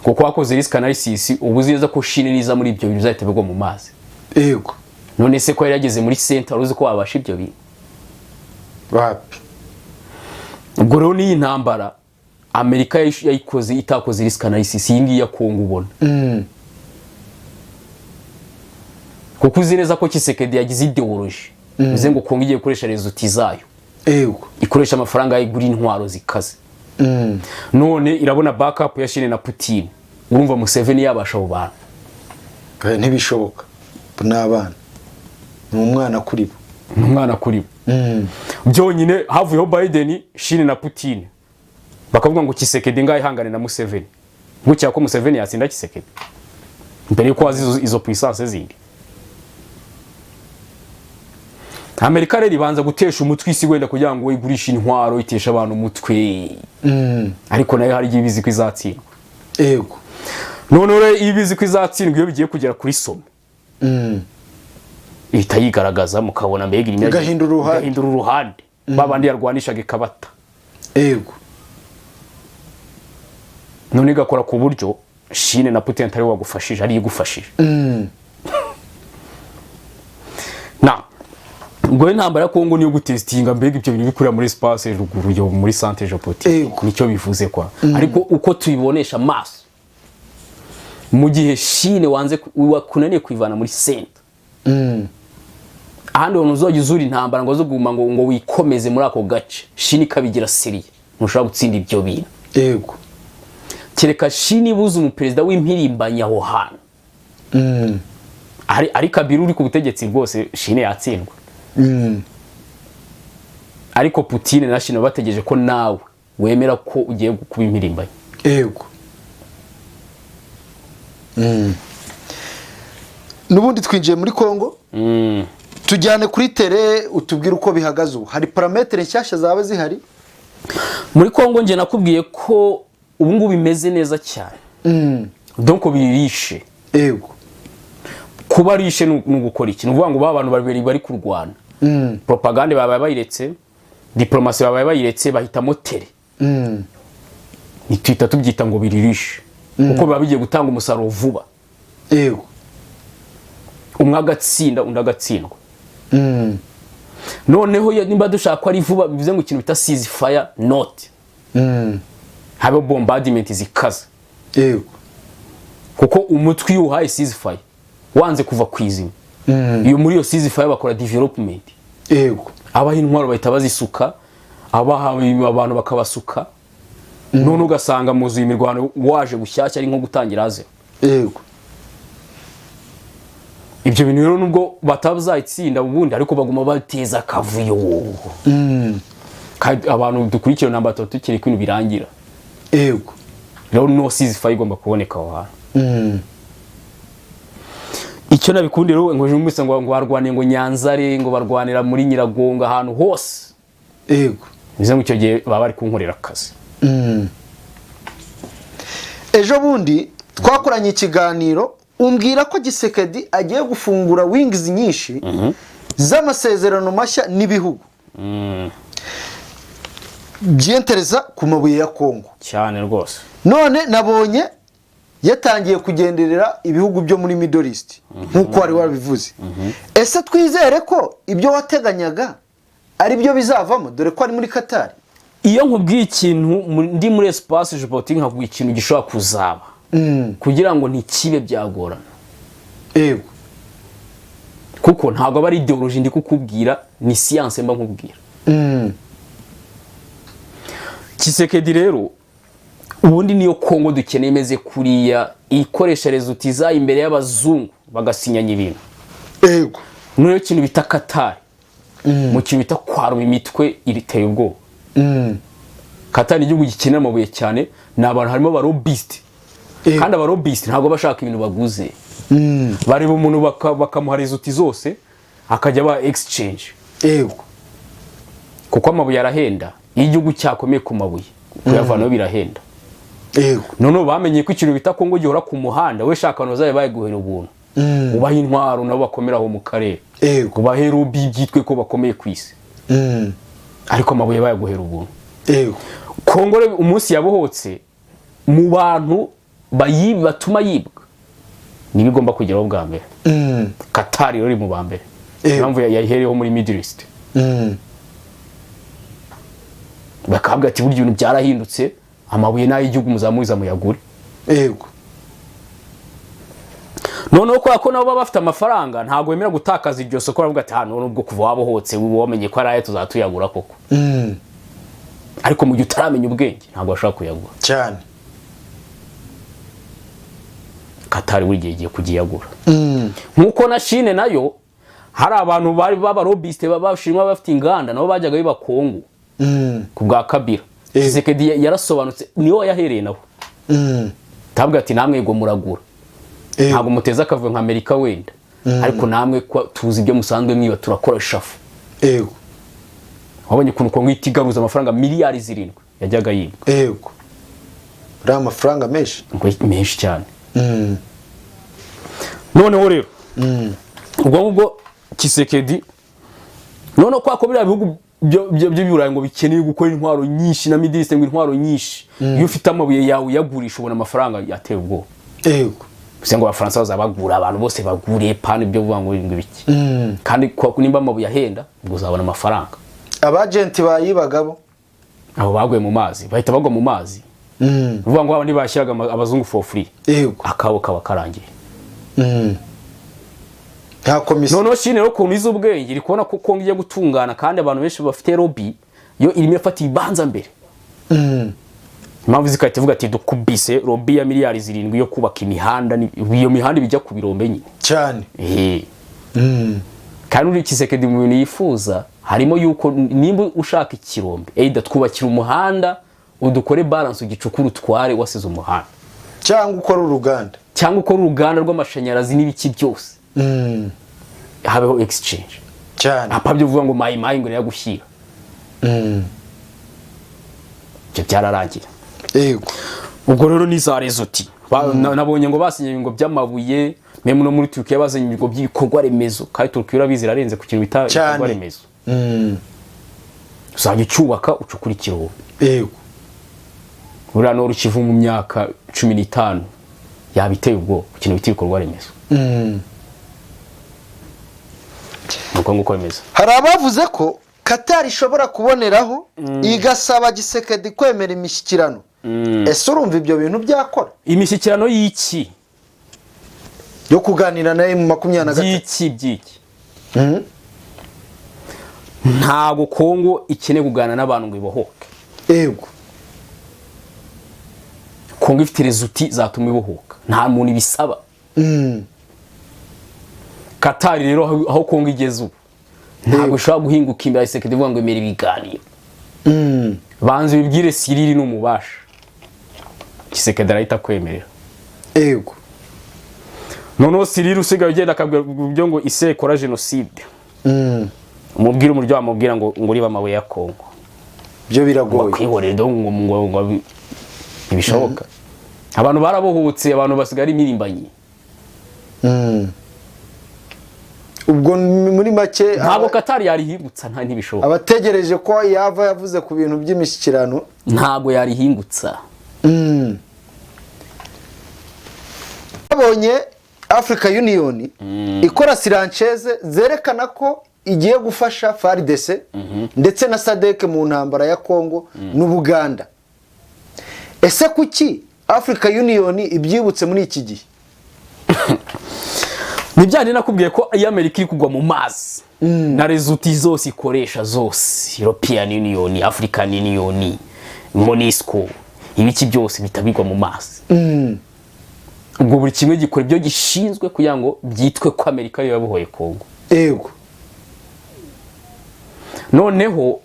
Kuko wakoze risk analysis ubuziza ko shiniriza muri ibyo bintu bizahita bigwa mu mazi. Yego. None se ko yarageze muri center uzi ko wabasha ibyo bintu. Wapi? Ubwo rero ni intambara Amerika yayikoze itakoze risk analysis yingi ya Kongo ubona. Kuko uzi neza ko Tshisekedi yagize ideologie. Uze ngo Kongo igiye gukoresha results zayo. Yego. Ikoresha amafaranga y'igura intwaro zikaze. None irabona backup ya Chine na Putin. Urumva Museveni yabasha abo bantu. Ntibishoboka. N'abana. Umwana kuri bo. Umwana kuri bo. Byonyine havuyeho Biden, Chine na Putin. Bakavuga ngo Tshisekedi ngaho ihangane na Museveni. Gucya ko Museveni yatsinda Tshisekedi. Mbere yuko wazi izo puissance zindi. Amerika rero ibanza gutesha umutwe isi wenda kugira ngo igurishe intwaro itesha abantu umutwe. Ariko nayo hari igihe bizi ko izatsindwa. Yego. none rero ibizi ko izatsindwa iyo bigiye kugera kuri some ihita yigaragaza mukabona mbega irimo igahindura uruhande babandi yarwanishaga ikabata yego none igakora ku buryo Chine na Putin atari wagufashije ari igufashije na ngo intambara ya Kongo niyo gutestinga mbega ibyo bintu bikurira muri espace ruguru yo muri centre géopolitique nicyo bivuze kwa ariko uko tubibonesha maso mu gihe Chine wanze kunaniye kwivana muri centre ahandi wano uzogiye uzura intambara ngo zo guma ngo wikomeze muri ako gace Chine ikabigira seriye ntushobora gutsinda ibyo bintu yego kereka Chine ibuze umuperezida w'impirimbanyi aho hantu ari Kabila uri ku butegetsi rwose Chine yatsindwa ariko Putin na Chine bategereje ko nawe wemera ko ugiye kuba impirimbanyi yego nubundi twinjiye muri Kongo tujyane kuri tere utubwira uko bihagaze ubu hari parametere nshyashya zaba zihari muri Kongo nje nakubwiye ko ubu ngubu bimeze neza cyane donc birishe yego kuba rishe n'ugukora iki nuvuga ngo abantu babiri bari kurwana propagande babaye bayiretse diplomasi babaye bayiretse bahitamo tere nitwita tubyita ngo biririshe uko biba bigiye gutanga umusaruro vuba yego umwe agatsinda undi agatsindwa noneho nimba dushaka ko ari vuba bivuze ngo ikintu bita ceasefire note habe bombardment zikaza yego kuko umutwe iyo uhaye ceasefire wanze kuva kwizima iyo muri iyo ceasefire bakora development yego abaha intwaro bahita bazisuka abaha abantu bakabasuka none ugasanga muzu imirwano waje gushyashya ari nko gutangira aze yego ibyo bintu rero nubwo batabuzayitsinda ubundi ariko baguma bateza kavuyo abantu dukurikira namba 3 tukiri kwintu birangira yego rero no ceasefire igomba kuboneka aho hantu icyo nabikundira ngo jumvise ngo barwane ngo Nyanzare ngo barwanira muri Nyiragonga ahantu hose yego bize ngo icyo gihe baba bari kunkorera akazi ejo bundi twakoranye ikiganiro umbwira ko Gisekedi agiye gufungura wings nyinshi z'amasezerano mashya n'ibihugu byentereza ku mabuye ya Kongo cyane rwose none nabonye yatangiye kugenderera ibihugu byo muri Middle East nkuko wari wabivuze ese twizere ko ibyo wateganyaga ari byo bizavamo dore ko ari muri Qatar iyo nkubwiye ikintu ndi muri espace géopolitique nkubwiye ikintu gishobora kuzaba kugira ngo ntikibe byagorana yego kuko ntago aba ari ideology ndi kukubwira ni science mba nkubwira Tshisekedi rero ubundi niyo Kongo dukeneye imeze kuriya ikoresha rezutiza imbere y'abazungu bagasinyanya ibintu yego niyo kintu bita Qatar mu kintu bita kwaruma imitwe iriteye ubwo Qatar igihugu gikenera amabuye cyane n'abantu harimo ba lobbyist kandi aba lobbyist ntago bashaka ibintu baguze bari bo umuntu bakamuha rezuti zose akajya ba exchange yego kuko amabuye arahenda igihugu cyakomeye ku mabuye kuyavanaho birahenda yego none bamenye ko ikintu bita Kongo gihora ku muhanda we shaka no zaye bayiguhera ubuntu ubaha intwaro nabo bakomeraho mu karere yego ubahera ubyitwe ko bakomeye kwisi ariko amabuye bayaguhera ubuntu yego Kongo umunsi yabohotse mu bantu batuma yibwa nibigomba kugeraho bwa mbere Qatar rero mu bambere impamvu yayihereyeho muri Middle East bakabwa ati buryo ibintu byarahindutse amabuye nayo igihugu muzamuriza muyagure yego noneho ko nabo baba bafite amafaranga ntago wemera gutakaza iryo soko aravuga ati hano nubwo kuva wabohotse wamenye ko araye tuzatuyagura koko ariko mu gihe utaramenya ubwenge ntago bashaka kuyagura cyane Qatar buri gihe igiye kugiyagura nkuko na Chine nayo hari abantu bari baba lobbyist babashimwa bafite inganda nabo bajyaga biba Kongo ku bwa Kabila Tshisekedi yarasobanutse niyo yahereye naho tabwa ati namwe ngo muragura ntago muteza akavuye nka Amerika wenda ariko namwe tuzi ibyo musanzwe mwiba turakora shafu yego wabonye kuntu Kongo itigaruza amafaranga miliyari 7 yajyaga yibwa yego ra amafaranga menshi cyane noneho rero ubwo ngubwo Tshisekedi noneho kwako biriya bihugu by'iburayi ngo bikeneye gukora intwaro nyinshi na Middle East ngo intwaro nyinshi iyo ufite amabuye yawe yagurisha ubona amafaranga yateye ubwo yego bise ngo abafaransa bazabagura abantu bose baguriye pani byo vuga ngo ibiki kandi nimba amabuye ahenda ubwo uzabona amafaranga abagenti bayibagabo abo baguye mu mazi bahita bagwa mu mazi vuga ngo abandi bashyiraga abazungu for free yego akabo kaba karangiye nta komisiyo noneho shine rero kuntu iz'ubwenge iri kubona ko Kongo igiye gutungana kandi abantu benshi bafite lobby yo irimo ifata ibanza mbere impamvu zikahita ivuga ati dukubise lobby ya miliyari 7 yo kubaka imihanda iyo mihanda bijya ku birombe nyine cyane kandi uri Tshisekedi mu bintu yifuza harimo yuko nimba ushaka ikirombe either twubakira umuhanda udukore balance ugicukuru tware wasize umuhanda cyangwa ukora uruganda rw'amashanyarazi n'ibiki byose habeho exchange cyane apabyo uvuga ngo mayi ngo yagushyira cyo byararangira yego ubwo rero ni za rezoti nabonye ngo basinye ngo by'amabuye meme no muri Turkiya bazinye ngo by'ibikorwa remezo kandi Turkiya urabizi rarenze ku kintu bita ibikorwa remezo uzajya ucyubaka ucukura ikirombe yego buriya no rukivu mu myaka 15 yabiteye ubwo ku kintu bita ibikorwa remezo nuko nguko bimeze hari abavuze ko Qatar ishobora kuboneraho igasaba Tshisekedi kwemera imishyikirano ese urumva ibyo bintu byakora imishyikirano y'iki yo kuganira naye mu 23 byiki ntago Kongo ikene kugana n'abantu ngo ibohoke yego Kongo ifite rezuti zatuma ibohoka nta muntu ibisaba Qatar rero aho Kongo igeze ubu ntabwo ushobora guhinguka imbere Tshisekedi vuga ngo emera ibiganiro banze bibwire Siriri n'umubasha Tshisekedi arahita kwemerera yego noneho Siriri usigaye ugenda akabwira byo ngo ise ikora genocide umubwira umuryo amubwira ngo uriba amabuye ya Kongo byo biragoye kwihorera do ngo ibishoboka abantu barabohotse abantu basigara imirimbanyi ubwo muri make ntabwo Qatar yarihingutsa nta ntibishoboka abategereje ko yava yavuze ku bintu by'imishyikirano ntabwo yarihingutsa abonye Africa Union ikora sirancheze zerekana ko igiye gufasha FARDC ndetse na SADC mu ntambara ya Kongo n'Ubuganda ese kuki Africa Union ibyibutse muri iki gihe nibyane nakubwiye ko Amerika iri kugwa mu mazi na rezuti zose ikoresha zose European Union African Union MONUSCO ibiki byose bitabigwa mu mazi ubwo buri kimwe gikora ibyo gishinzwe kugira ngo byitwe ko Amerika yabohoye Kongo yego noneho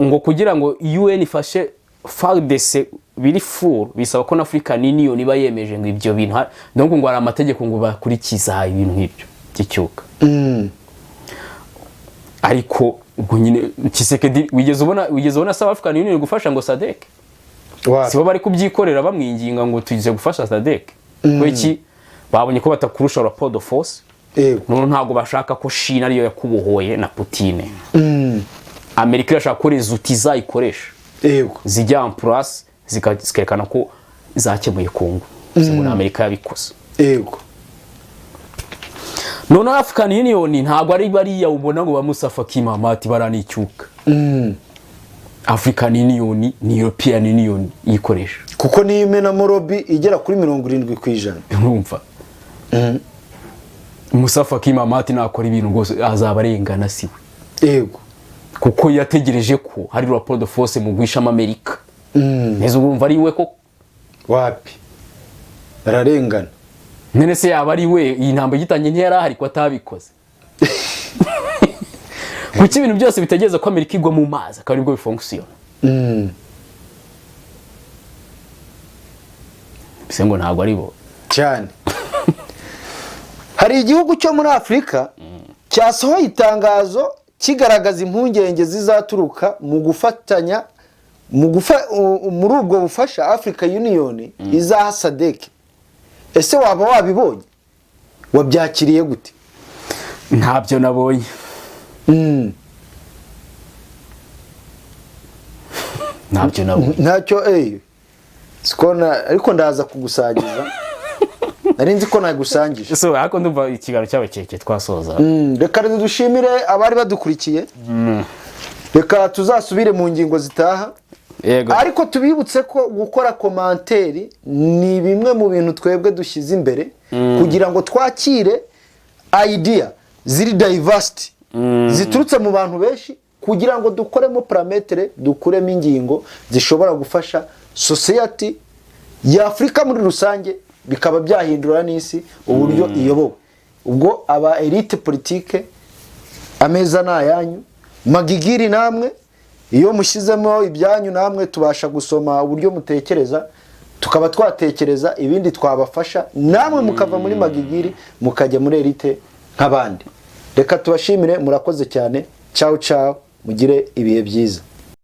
ngo kugira ngo UN ifashe FARDC biri full bisaba ko na African Union iba yemeje ngo ibyo bintu donc ngo ari amategeko ngo bakurikiza ibintu nk'ibyo cy'icyuka ariko ubwo nyine Tshisekedi wigeze ubona South African Union gufasha ngo SADC sibo bari kubyikorera bamwinginga ngo tugize gufasha SADC kweki babonye ko batakurusha rapport de force none ntago bashaka ko China ariyo yakubohoye na Putin Amerika irashaka ko rezuti zayikoresha zijya en place zikerekana ko zakemuye Kongo muri Amerika yabikoze none African Union ntago ari bariya ubona ngo bamusafa kimamati baranicyuka African Union ni European Union yikoresha kuko ni imena morobi igera kuri 70%. Urumva Musafa kimamati nakora ibintu rwose azabarengana siwe yego kuko yategereje ko hari rapport de force mu gwisha Amerika neza urumva ari we ko wapi ararengana nene se yaba ari we iyi ntambo gitanye ntiyara hari ko atabikoze kuki ibintu byose bitegeza ko Amerika igwa mu mazi akaba nibwo bifunctiona bisengo ntago ari bo cyane hari igihugu cyo muri Afrika cyasohoye itangazo kigaragaza impungenge zizaturuka mu gufatanya muri ubwo bufasha Africa Union izaha SADC ese waba wabibonye wabyakiriye gute? ntabyo nabonye. ntabyo nabonye. Ntacyo ariko ndaza kugusangiza. Nari nzi ko nagusangije. So ariko ndumva ikiganiro cy'abakeke twasoza. Reka dushimire abari badukurikiye. Reka tuzasubire mu ngingo zitaha. Yego. Ariko tubibutse ko gukora komanteri ni bimwe mu bintu twebwe dushyize imbere kugira ngo twakire idea ziri diversity ziturutse mu bantu benshi kugira ngo dukoremo parametere, dukuremo ingingo zishobora gufasha society ya Afrika muri rusange, bikaba byahindura n'isi uburyo iyobowe. Ubwo aba elite politique ameza nayanyu, magigiri namwe iyo mushyizemo ibyanyu namwe tubasha gusoma uburyo mutekereza, tukaba twatekereza ibindi twabafasha, namwe mukava muri magigiri mukajya muri elite nk'abandi. Reka tubashimire, murakoze cyane. Ciao ciao, mugire ibihe byiza.